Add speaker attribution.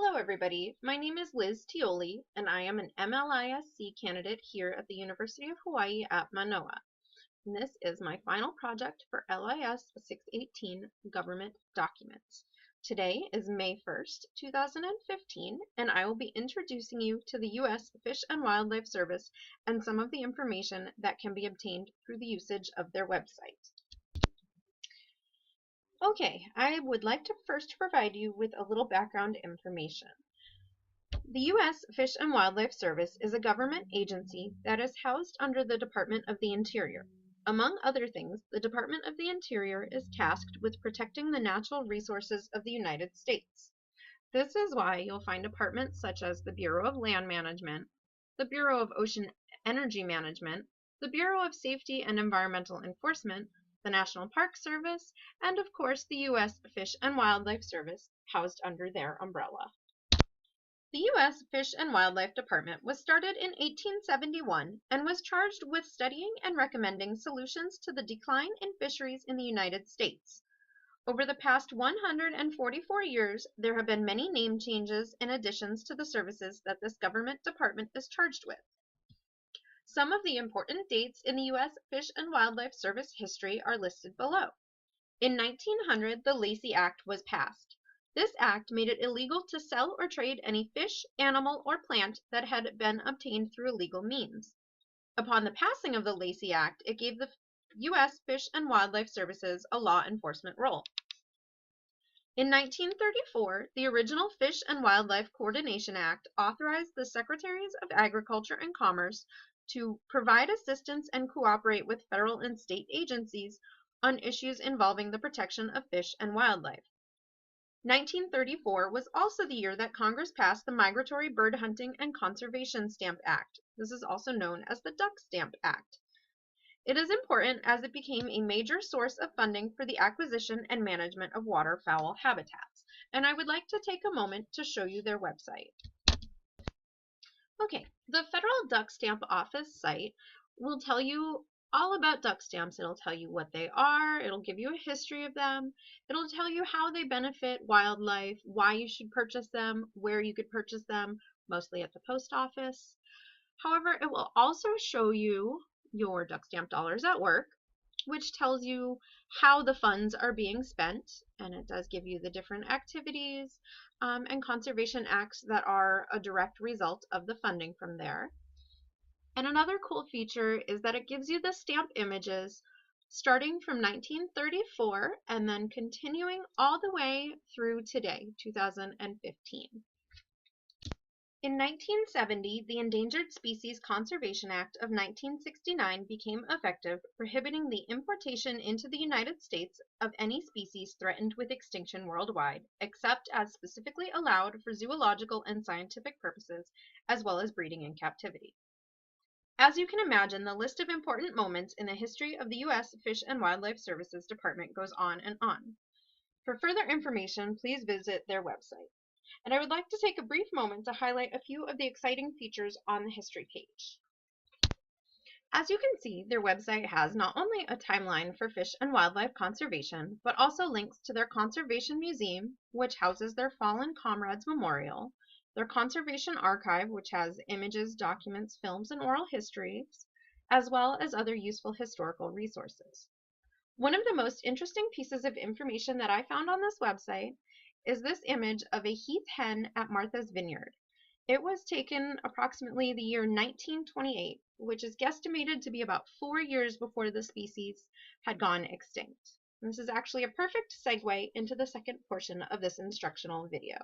Speaker 1: Hello everybody, my name is Liz Teoli and I am an MLISC candidate here at the University of Hawaii at Manoa. And this is my final project for LIS 618 Government Documents. Today is May 1st, 2015, and I will be introducing you to the US Fish and Wildlife Service and some of the information that can be obtained through the usage of their website. Okay, I would like to first provide you with a little background information. The U.S. Fish and Wildlife Service is a government agency that is housed under the Department of the Interior. Among other things, the Department of the Interior is tasked with protecting the natural resources of the United States. This is why you'll find departments such as the Bureau of Land Management, the Bureau of Ocean Energy Management, the Bureau of Safety and Environmental Enforcement, the National Park Service, and of course the U.S. Fish and Wildlife Service housed under their umbrella. The U.S. Fish and Wildlife Department was started in 1871 and was charged with studying and recommending solutions to the decline in fisheries in the United States. Over the past 144 years, there have been many name changes and additions to the services that this government department is charged with. Some of the important dates in the U.S. Fish and Wildlife Service history are listed below. In 1900, the Lacey Act was passed. This act made it illegal to sell or trade any fish, animal, or plant that had been obtained through illegal means. Upon the passing of the Lacey Act, it gave the U.S. Fish and Wildlife Services a law enforcement role. In 1934, the original Fish and Wildlife Coordination Act authorized the Secretaries of Agriculture and Commerce to provide assistance and cooperate with federal and state agencies on issues involving the protection of fish and wildlife. 1934 was also the year that Congress passed the Migratory Bird Hunting and Conservation Stamp Act. This is also known as the Duck Stamp Act. It is important as it became a major source of funding for the acquisition and management of waterfowl habitats. And I would like to take a moment to show you their website. Okay, the Federal Duck Stamp Office site will tell you all about duck stamps. It'll tell you what they are, it'll give you a history of them, it'll tell you how they benefit wildlife, why you should purchase them, where you could purchase them, mostly at the post office. However, it will also show you your duck stamp dollars at work, which tells you how the funds are being spent, and it does give you the different activities and conservation acts that are a direct result of the funding from there. And another cool feature is that it gives you the stamp images starting from 1934 and then continuing all the way through today, 2015. In 1970, the Endangered Species Conservation Act of 1969 became effective, prohibiting the importation into the United States of any species threatened with extinction worldwide, except as specifically allowed for zoological and scientific purposes, as well as breeding in captivity. As you can imagine, the list of important moments in the history of the U.S. Fish and Wildlife Services Department goes on and on. For further information, please visit their website. And I would like to take a brief moment to highlight a few of the exciting features on the history page. As you can see, their website has not only a timeline for fish and wildlife conservation, but also links to their Conservation Museum, which houses their Fallen Comrades Memorial, their Conservation Archive, which has images, documents, films, and oral histories, as well as other useful historical resources. One of the most interesting pieces of information that I found on this website is this image of a heath hen at Martha's Vineyard. It was taken approximately the year 1928, which is guesstimated to be about 4 years before the species had gone extinct. And this is actually a perfect segue into the second portion of this instructional video.